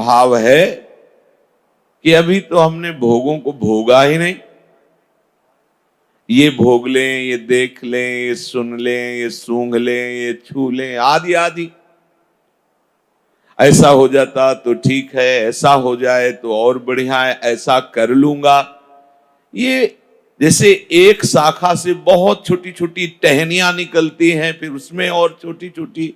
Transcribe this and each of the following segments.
भाव है कि अभी तो हमने भोगों को भोगा ही नहीं। ये भोग लें, ये देख लें, ये सुन लें, ये सूंघ लें, ये छू लें, आदि आदि। ऐसा हो जाता तो ठीक है, ऐसा हो जाए तो और बढ़िया है, ऐसा कर लूंगा। ये जैसे एक शाखा से बहुत छोटी छोटी टहनियां निकलती हैं, फिर उसमें और छोटी छोटी,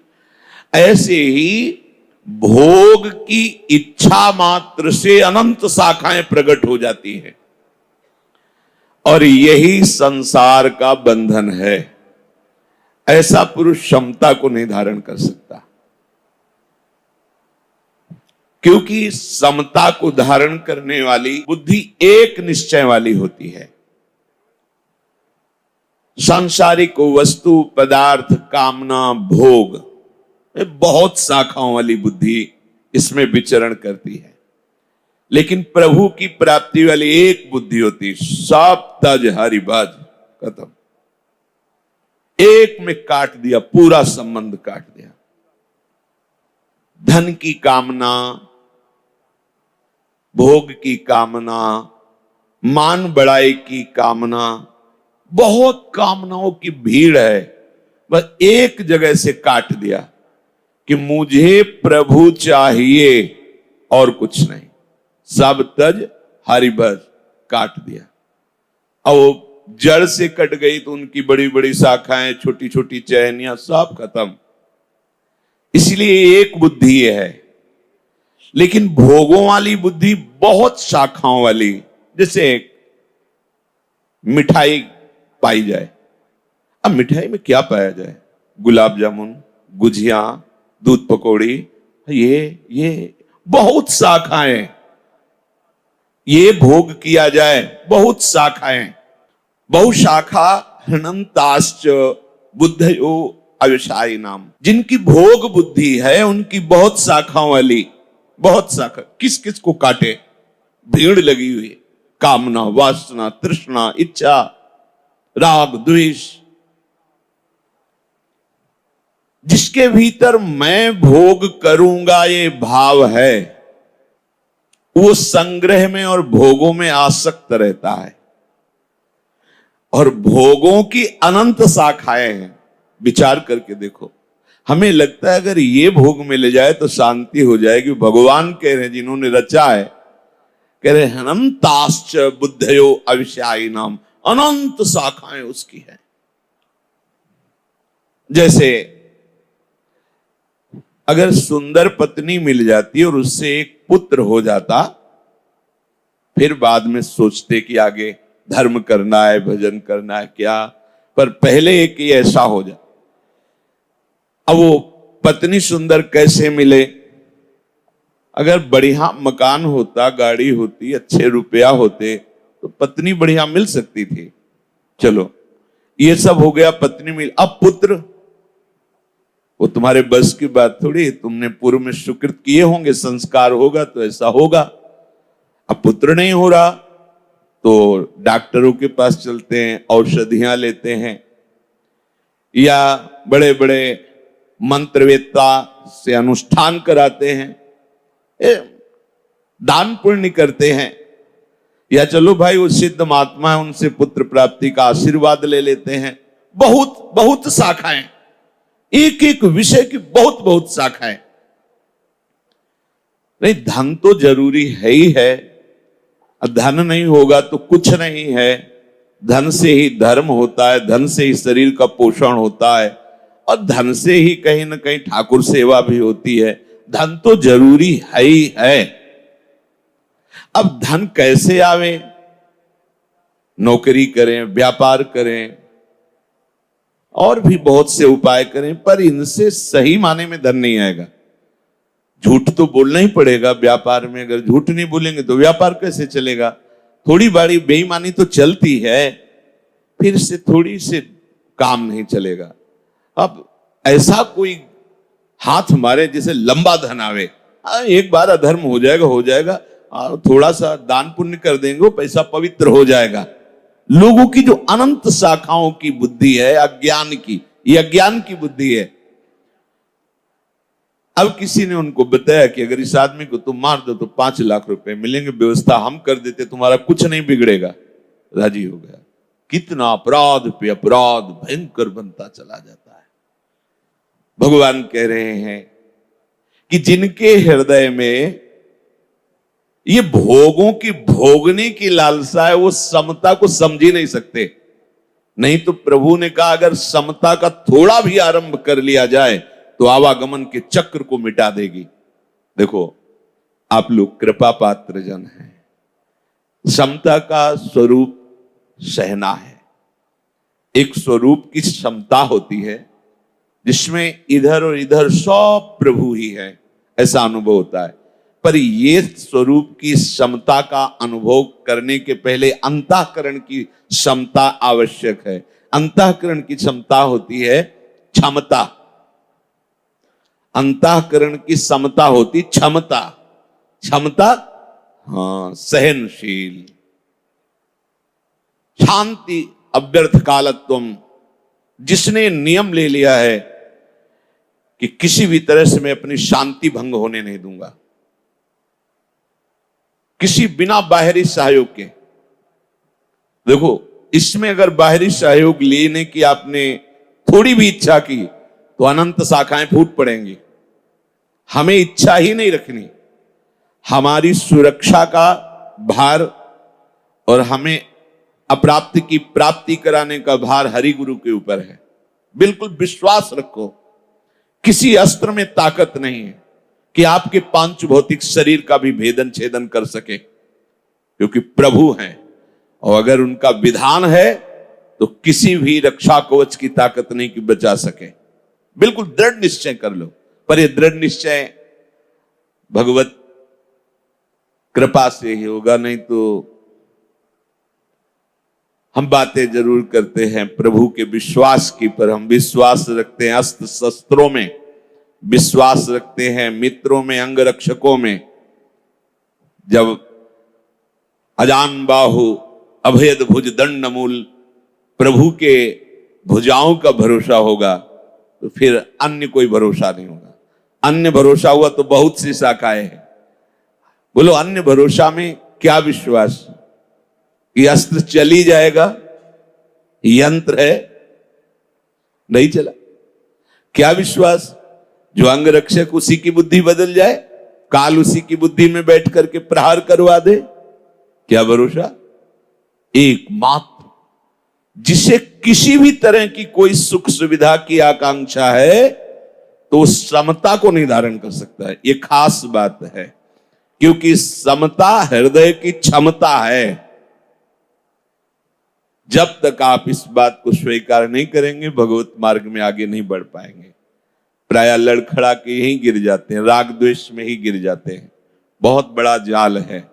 ऐसे ही भोग की इच्छा मात्र से अनंत शाखाएं प्रकट हो जाती हैं। और यही संसार का बंधन है। ऐसा पुरुष क्षमता को नहीं धारण कर सकता, क्योंकि समता को धारण करने वाली बुद्धि एक निश्चय वाली होती है। सांसारिक वस्तु, पदार्थ, कामना, भोग, बहुत शाखाओं वाली बुद्धि इसमें विचरण करती है। लेकिन प्रभु की प्राप्ति वाली एक बुद्धि होती, सब तज हरिभज, खत्म। एक में काट दिया, पूरा संबंध काट दिया। धन की कामना, भोग की कामना, मान बढ़ाई की कामना, बहुत कामनाओं की भीड़ है, बस एक जगह से काट दिया कि मुझे प्रभु चाहिए और कुछ नहीं। सब तज हरिभज, काट दिया। अब वो जड़ से कट गई तो उनकी बड़ी बड़ी शाखाएं, छोटी छोटी चहनियां, सब खत्म। इसलिए एक बुद्धि है। लेकिन भोगों वाली बुद्धि बहुत शाखाओं वाली, जैसे मिठाई पाई जाए। अब मिठाई में क्या पाया जाए? गुलाब जामुन, गुजिया, दूध पकौड़ी, ये बहुत शाखाएं। ये भोग किया जाए, बहुत शाखाएं। बहुशाखा हृणन्ताश्च बुद्धयो अविशायी नाम। जिनकी भोग बुद्धि है उनकी बहुत शाखाओं वाली, बहुत शाखा। किस किस को काटे? भीड़ लगी हुई, कामना, वासना, तृष्णा, इच्छा, राग, द्वेष। जिसके भीतर मैं भोग करूंगा ये भाव है, वो संग्रह में और भोगों में आसक्त रहता है। और भोगों की अनंत शाखाएं हैं। विचार करके देखो, हमें लगता है अगर ये भोग मिल जाए तो शांति हो जाएगी। भगवान कह रहे हैं, जिन्होंने रचा है, कह रहे हैं अनंताश्च बुद्धयो अविशायी नाम। अनंत शाखाएं उसकी है। जैसे अगर सुंदर पत्नी मिल जाती और उससे एक पुत्र हो जाता, फिर बाद में सोचते कि आगे धर्म करना है, भजन करना है क्या, पर पहले एक ही ऐसा हो जाए। अब वो पत्नी सुंदर कैसे मिले? अगर बढ़िया मकान होता, गाड़ी होती, अच्छे रुपया होते, तो पत्नी बढ़िया मिल सकती थी। चलो ये सब हो गया, पत्नी मिल। अब पुत्र, वो तुम्हारे बस की बात थोड़ी। तुमने पूर्व में सुकृत किए होंगे, संस्कार होगा तो ऐसा होगा। अब पुत्र नहीं हो रहा तो डॉक्टरों के पास चलते हैं, औषधियां लेते हैं, या बड़े बड़े मंत्रवेत्ता से अनुष्ठान कराते हैं, दान पुण्य करते हैं, या चलो भाई वो सिद्ध महात्मा है, उनसे पुत्र प्राप्ति का आशीर्वाद ले लेते हैं। बहुत बहुत शाखाएं, एक एक विषय की बहुत बहुत शाखाएं। नहीं, धन तो जरूरी है ही है। धन नहीं होगा तो कुछ नहीं है। धन से ही धर्म होता है, धन से ही शरीर का पोषण होता है, और धन से ही कहीं ना कहीं ठाकुर सेवा भी होती है। धन तो जरूरी है ही है। अब धन कैसे आवे? नौकरी करें, व्यापार करें, और भी बहुत से उपाय करें, पर इनसे सही माने में धन नहीं आएगा। झूठ तो बोलना ही पड़ेगा व्यापार में। अगर झूठ नहीं बोलेंगे तो व्यापार कैसे चलेगा? थोड़ी बड़ी बेईमानी तो चलती है, फिर से थोड़ी से काम नहीं चलेगा। अब ऐसा कोई हाथ मारे जिसे लंबा धन आवे। एक बार अधर्म हो जाएगा, हो जाएगा, थोड़ा सा दान पुण्य कर देंगे, वो पैसा पवित्र हो जाएगा। लोगों की जो अनंत शाखाओं की बुद्धि है, अज्ञान की, ये अज्ञान की बुद्धि है। अब किसी ने उनको बताया कि अगर इस आदमी को तुम मार दो तो 5 लाख रुपए मिलेंगे, व्यवस्था हम कर देते, तुम्हारा कुछ नहीं बिगड़ेगा। राजी हो गया। कितना अपराध पे अपराध भयंकर बनता चला जाता है। भगवान कह रहे हैं कि जिनके हृदय में ये भोगों की भोगने की लालसा है, वो समता को समझ ही नहीं सकते। नहीं तो प्रभु ने कहा अगर समता का थोड़ा भी आरंभ कर लिया जाए तो आवागमन के चक्र को मिटा देगी। देखो, आप लोग कृपा पात्र जन हैं। समता का स्वरूप सहना है। एक स्वरूप की क्षमता होती है जिसमें इधर और इधर सब प्रभु ही है, ऐसा अनुभव होता है। पर ये स्वरूप की क्षमता का अनुभव करने के पहले अंतःकरण की क्षमता आवश्यक है। अंतःकरण की क्षमता होती है क्षमता। अंतःकरण की क्षमता होती क्षमता। क्षमता, हाँ, सहनशील, शांति, अव्यर्थ कालत्वम। जिसने नियम ले लिया है कि किसी भी तरह से मैं अपनी शांति भंग होने नहीं दूंगा, किसी बिना बाहरी सहयोग के। देखो, इसमें अगर बाहरी सहयोग लेने की आपने थोड़ी भी इच्छा की तो अनंत शाखाएं फूट पड़ेंगी। हमें इच्छा ही नहीं रखनी। हमारी सुरक्षा का भार और हमें अप्राप्ति की प्राप्ति कराने का भार हरि गुरु के ऊपर है। बिल्कुल विश्वास रखो, किसी अस्त्र में ताकत नहीं है कि आपके पांच भौतिक शरीर का भी भेदन छेदन कर सके, क्योंकि प्रभु हैं। और अगर उनका विधान है तो किसी भी रक्षा कवच की ताकत नहीं कि बचा सके। बिल्कुल दृढ़ निश्चय कर लो। पर यह दृढ़ निश्चय भगवत कृपा से ही होगा, नहीं तो हम बातें जरूर करते हैं प्रभु के विश्वास की, पर हम विश्वास रखते हैं अस्त्र शस्त्रों में, विश्वास रखते हैं मित्रों में, अंगरक्षकों में। जब अजान बाहु अभेद भुज दंड मूल प्रभु के भुजाओं का भरोसा होगा तो फिर अन्य कोई भरोसा नहीं होगा। अन्य भरोसा हुआ तो बहुत सी शाखाएं हैं। बोलो, अन्य भरोसा में क्या विश्वास? ये अस्त्र चली जाएगा, यंत्र है, नहीं चला। क्या विश्वास? जो अंगरक्षक उसी की बुद्धि बदल जाए, काल उसी की बुद्धि में बैठ करके प्रहार करवा दे, क्या भरोसा? एकमात्र जिसे किसी भी तरह की कोई सुख सुविधा की आकांक्षा है तो उस समता को नहीं धारण कर सकता है। ये खास बात है, क्योंकि समता हृदय की क्षमता है। जब तक आप इस बात को स्वीकार नहीं करेंगे, भगवत मार्ग में आगे नहीं बढ़ पाएंगे। प्रायः लड़खड़ा के यहीं गिर जाते हैं, राग द्वेष में ही गिर जाते हैं। बहुत बड़ा जाल है।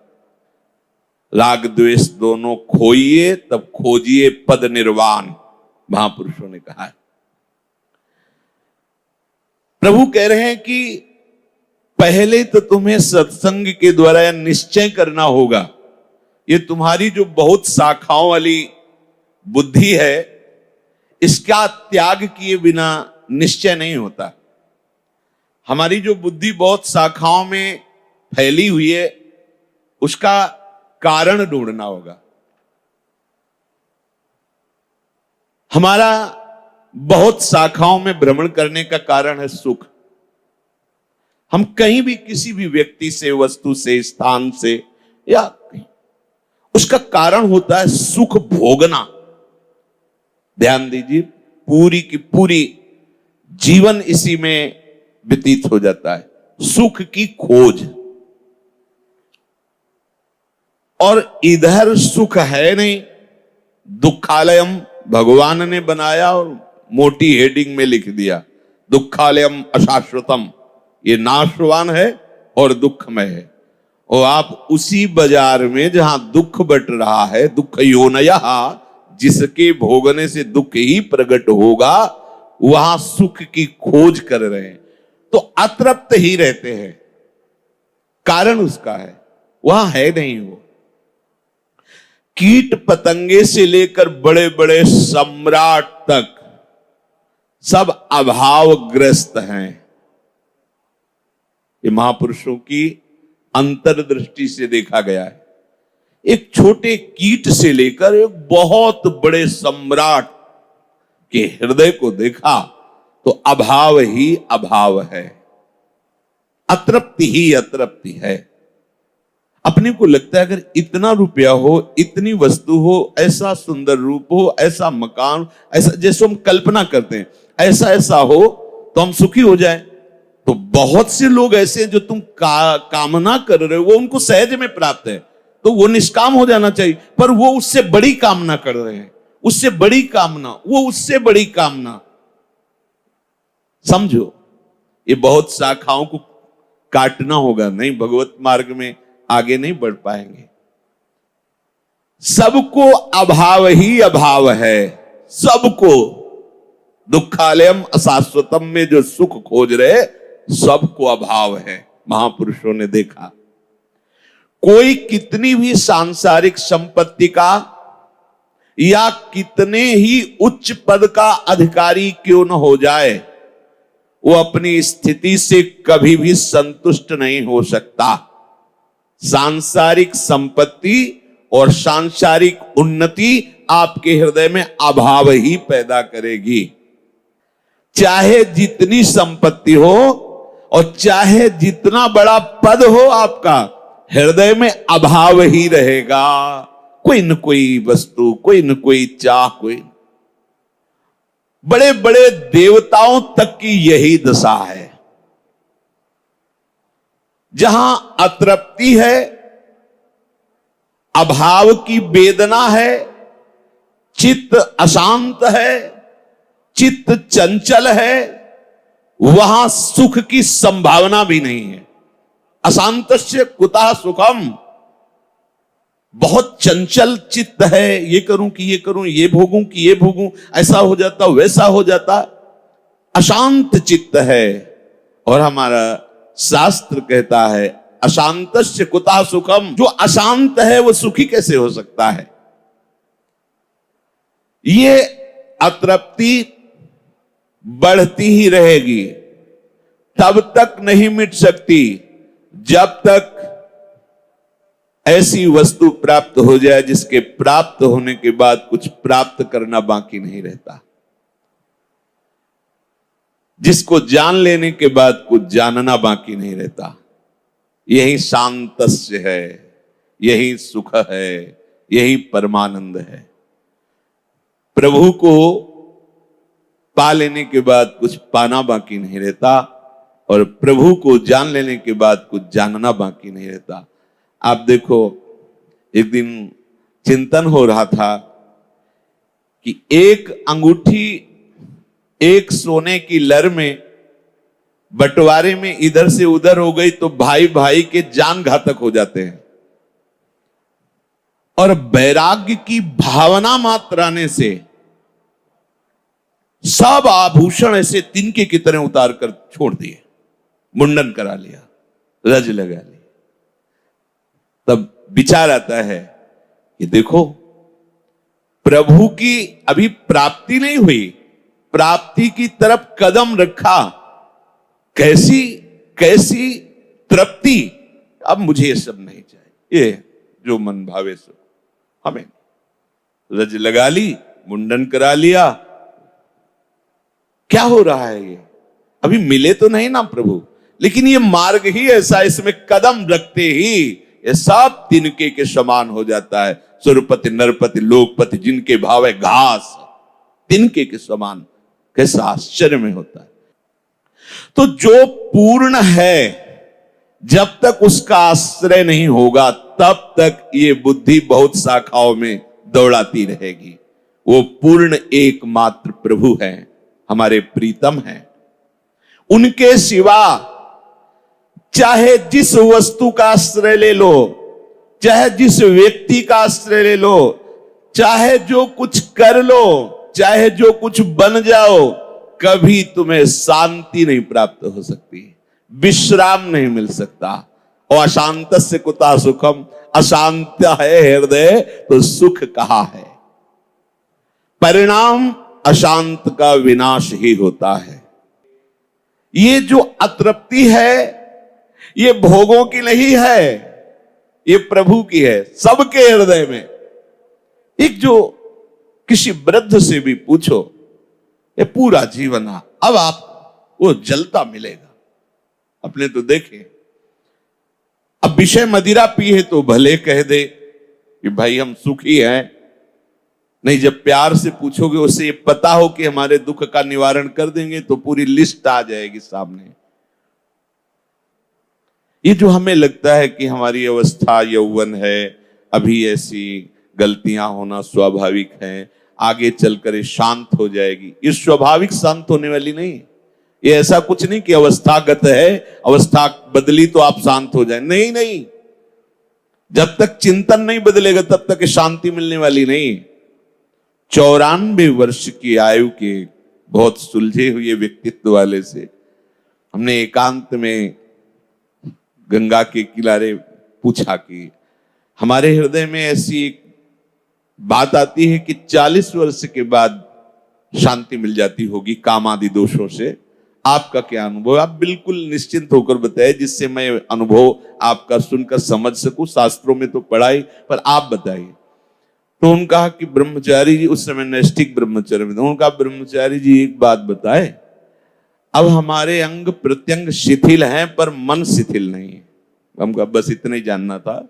राग द्वेष दोनों खोइए तब खोजिए पद निर्वाण, महापुरुषों ने कहा है। प्रभु कह रहे हैं कि पहले तो तुम्हें सत्संग के द्वारा यह निश्चय करना होगा। ये तुम्हारी जो बहुत शाखाओं वाली बुद्धि है, इसका त्याग किए बिना निश्चय नहीं होता। हमारी जो बुद्धि बहुत शाखाओं में फैली हुई है, उसका कारण ढूंढना होगा। हमारा बहुत शाखाओं में भ्रमण करने का कारण है सुख। हम कहीं भी किसी भी व्यक्ति से, वस्तु से, स्थान से या कहीं, उसका कारण होता है सुख भोगना। ध्यान दीजिए, पूरी की पूरी जीवन इसी में व्यतीत हो जाता है, सुख की खोज। और इधर सुख है नहीं। दुखालयम भगवान ने बनाया और मोटी हेडिंग में लिख दिया, दुखालयम अशाश्वतम, ये नाशवान है और दुखमय है। और आप उसी बाजार में जहां दुख बट रहा है, दुख योनया, जिसके भोगने से दुख ही प्रकट होगा, वहां सुख की खोज कर रहे हैं तो अतृप्त ही रहते हैं। कारण उसका है, वहां है नहीं वो। कीट पतंगे से लेकर बड़े बड़े सम्राट तक सब अभावग्रस्त हैं। ये महापुरुषों की अंतर्दृष्टि से देखा गया है। एक छोटे कीट से लेकर एक बहुत बड़े सम्राट के हृदय को देखा तो अभाव ही अभाव है, अतृप्ति ही अतृप्ति है। अपने को लगता है अगर इतना रुपया हो, इतनी वस्तु हो, ऐसा सुंदर रूप हो, ऐसा मकान, ऐसा जैसे हम कल्पना करते हैं, ऐसा ऐसा हो तो हम सुखी हो जाए। तो बहुत से लोग ऐसे हैं जो तुम कामना कर रहे हो वो उनको सहज में प्राप्त है, तो वो निष्काम हो जाना चाहिए, पर वो उससे बड़ी कामना कर रहे हैं, उससे बड़ी कामना, वो उससे बड़ी कामना। समझो, ये बहुत शाखाओं को काटना होगा, नहीं भगवत मार्ग में आगे नहीं बढ़ पाएंगे। सबको अभाव ही अभाव है, सबको। दुखालयम अशाश्वतम में जो सुख खोज रहे सबको अभाव है, महापुरुषों ने देखा। कोई कितनी भी सांसारिक संपत्ति का या कितने ही उच्च पद का अधिकारी क्यों न हो जाए, वो अपनी स्थिति से कभी भी संतुष्ट नहीं हो सकता। सांसारिक संपत्ति और सांसारिक उन्नति आपके हृदय में अभाव ही पैदा करेगी। चाहे जितनी संपत्ति हो और चाहे जितना बड़ा पद हो, आपका हृदय में अभाव ही रहेगा। कोई न कोई वस्तु, कोई न कोई चाह, कोई। बड़े बड़े देवताओं तक की यही दशा है। जहां अतृप्ति है, अभाव की वेदना है, चित्त अशांत है, चित्त चंचल है, वहां सुख की संभावना भी नहीं है। अशांतस्य कुतः सुखम, बहुत चंचल चित्त है, ये करूं कि ये करूं, ये भोगूं कि ये भोगूं, ऐसा हो जाता वैसा हो जाता, अशांत चित्त है। और हमारा शास्त्र कहता है अशांतस्य कुतः सुखम, जो अशांत है वो सुखी कैसे हो सकता है। ये अतृप्ति बढ़ती ही रहेगी, तब तक नहीं मिट सकती जब तक ऐसी वस्तु प्राप्त हो जाए जिसके प्राप्त होने के बाद कुछ प्राप्त करना बाकी नहीं रहता, जिसको जान लेने के बाद कुछ जानना बाकी नहीं रहता। यही शांतस्य है, यही सुख है, यही परमानंद है। प्रभु को पा लेने के बाद कुछ पाना बाकी नहीं रहता और प्रभु को जान लेने के बाद कुछ जानना बाकी नहीं रहता। आप देखो, एक दिन चिंतन हो रहा था कि एक अंगूठी एक सोने की लर में बंटवारे में इधर से उधर हो गई तो भाई भाई के जान घातक हो जाते हैं। और वैराग्य की भावना मात्र आने से सब आभूषण ऐसे तिनके की तरह उतार कर छोड़ दिए, मुंडन करा लिया, रज लगा ली। तब विचार आता है कि देखो, प्रभु की अभी प्राप्ति नहीं हुई, प्राप्ति की तरफ कदम रखा, कैसी कैसी तृप्ति। अब मुझे ये सब नहीं चाहिए, ये जो मन भावे सो हमें। रज लगा ली, मुंडन करा लिया, क्या हो रहा है ये? अभी मिले तो नहीं ना प्रभु, लेकिन ये मार्ग ही ऐसा, इसमें कदम रखते ही ये सब तिनके के समान हो जाता है। सुरपति नरपति लोकपति जिनके भाव है घास, तिनके के समान। कैसा आश्चर्य में होता है। तो जो पूर्ण है, जब तक उसका आश्रय नहीं होगा तब तक ये बुद्धि बहुत शाखाओं में दौड़ाती रहेगी। वो पूर्ण एकमात्र प्रभु है, हमारे प्रीतम हैं। उनके सिवा चाहे जिस वस्तु का आश्रय ले लो, चाहे जिस व्यक्ति का आश्रय ले लो, चाहे जो कुछ कर लो, चाहे जो कुछ बन जाओ, कभी तुम्हें शांति नहीं प्राप्त हो सकती, विश्राम नहीं मिल सकता। और अशांतस्य कुतः सुखम, अशांत है हृदय तो सुख कहाँ है। परिणाम अशांत का विनाश ही होता है। ये जो अतृप्ति है, ये भोगों की नहीं है, ये प्रभु की है। सबके हृदय में एक जो किसी वृद्ध से भी पूछो, ये पूरा जीवन अब आप वो जलता मिलेगा। अपने तो देखे, अब विषय मदिरा पी है तो भले कह दे कि भाई हम सुखी हैं, नहीं जब प्यार से पूछोगे, उसे ये पता हो कि हमारे दुख का निवारण कर देंगे, तो पूरी लिस्ट आ जाएगी सामने। ये जो हमें लगता है कि हमारी अवस्था यौवन है, अभी ऐसी गलतियां होना स्वाभाविक है, आगे चलकर ये शांत हो जाएगी, ये स्वाभाविक शांत होने वाली नहीं। ये ऐसा कुछ नहीं कि अवस्थागत है, अवस्था बदली तो आप शांत हो जाए, नहीं नहीं। जब तक चिंतन नहीं बदलेगा तब तक शांति मिलने वाली नहीं। 94 वर्ष की आयु के बहुत सुलझे हुए व्यक्तित्व वाले से हमने एकांत में गंगा के किनारे पूछा कि हमारे हृदय में ऐसी एक बात आती है कि 40 वर्ष के बाद शांति मिल जाती होगी काम आदि दोषों से, आपका क्या अनुभव? आप बिल्कुल निश्चिंत होकर बताएं, जिससे मैं अनुभव आपका सुनकर समझ सकूं। शास्त्रों में तो पढ़ाई, पर आप बताइए। तो उन्होंने कहा कि ब्रह्मचारी जी, उस समय नैष्ठिक ब्रह्मचर्य में, उन्होंने कहा ब्रह्मचारी जी एक बात बताए, अब हमारे अंग प्रत्यंग शिथिल हैं पर मन शिथिल नहीं है। हमका बस इतना ही जानना था।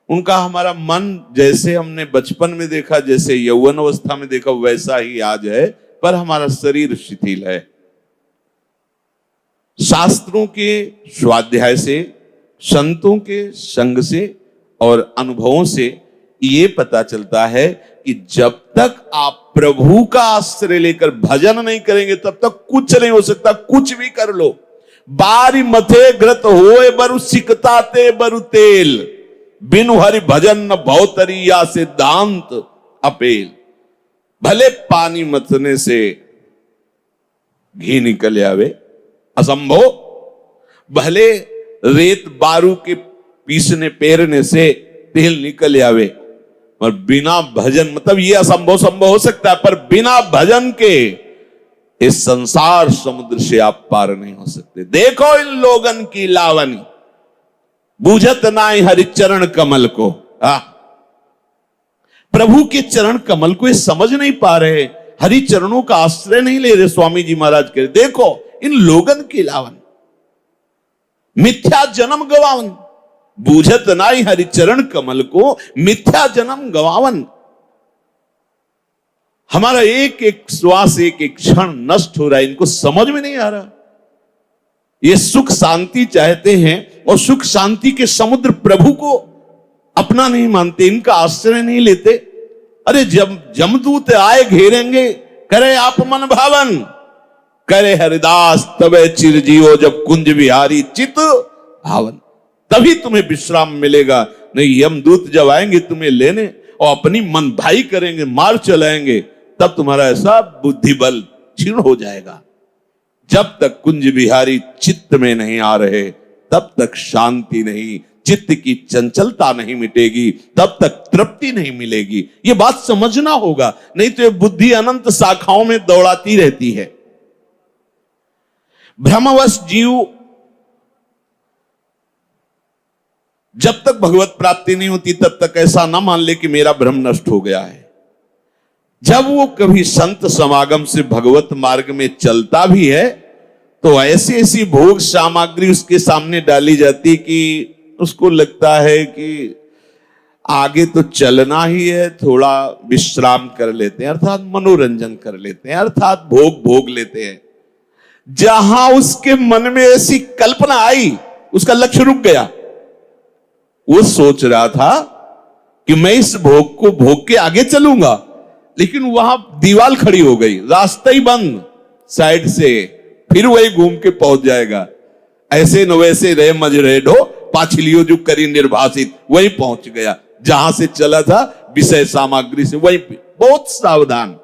उनका हमारा मन जैसे हमने बचपन में देखा, जैसे यौवन अवस्था में देखा, वैसा ही आज है, पर हमारा शरीर शिथिल है। शास्त्रों के स्वाध्याय से, संतों के संग से और अनुभवों से ये पता चलता है कि जब तक आप प्रभु का आश्रय लेकर भजन नहीं करेंगे तब तक कुछ नहीं हो सकता। कुछ भी कर लो, बारी मथे ग्रत होए बरु सिकताते बरु तेल, बिनु हरि भजन न भौतरिया सिद्धांत अपेल। भले पानी मथने से घी निकल आवे असंभव, भले रेत बारू के पीसने पेरने से तेल निकल आवे, पर बिना भजन, मतलब ये असंभव संभव हो सकता है, पर बिना भजन के इस संसार समुद्र से आप पार नहीं हो सकते। देखो इन लोगन की लावनी, बूझत नाई हरिचरण कमल को। प्रभु के चरण कमल को ये समझ नहीं पा रहे, हरि चरणों का आश्रय नहीं ले रहे। स्वामी जी महाराज कह, देखो इन लोगन की लावन, मिथ्या जन्म गवावन, बूझत नाई हरिचरण कमल को, मिथ्या जन्म गवावन। हमारा एक एक श्वास, एक एक क्षण नष्ट हो रहा है, इनको समझ में नहीं आ रहा। ये सुख शांति चाहते हैं और सुख शांति के समुद्र प्रभु को अपना नहीं मानते, इनका आश्रय नहीं लेते। अरे जब जमदूत आए घेरेंगे, करे आप मन भावन, करे हरिदास तबे चिरजीवो, जब कुंज विहारी चित भावन, तभी तुम्हें विश्राम मिलेगा। नहीं, यमदूत जब आएंगे तुम्हें लेने और अपनी मन भाई करेंगे, मार चलाएंगे, तब तुम्हारा ऐसा बुद्धि बल क्षीण हो जाएगा। जब तक कुंज विहारी चित्त में नहीं आ रहे तब तक शांति नहीं, चित्त की चंचलता नहीं मिटेगी, तब तक तृप्ति नहीं मिलेगी। ये बात समझना होगा, नहीं तो ये बुद्धि अनंत शाखाओं में दौड़ाती रहती है। भ्रमवश जीव जब तक भगवत प्राप्ति नहीं होती तब तक ऐसा ना मान ले कि मेरा भ्रम नष्ट हो गया है। जब वो कभी संत समागम से भगवत मार्ग में चलता भी है तो ऐसी ऐसी भोग सामग्री उसके सामने डाली जाती कि उसको लगता है कि आगे तो चलना ही है, थोड़ा विश्राम कर लेते हैं, अर्थात मनोरंजन कर लेते हैं, अर्थात भोग लेते हैं। जहां उसके मन में ऐसी कल्पना आई, उसका लक्ष्य रुक गया। वो सोच रहा था कि मैं इस भोग को भोग के आगे चलूंगा, लेकिन वहां दीवार खड़ी हो गई, रास्ता ही बंद साइड से, फिर वही घूम के पहुंच जाएगा। ऐसे न वैसे रे मज रे ढो, पाछलियो जो करी निर्भाषित, वही पहुंच गया जहां से चला था विषय सामग्री से। वही बहुत सावधान।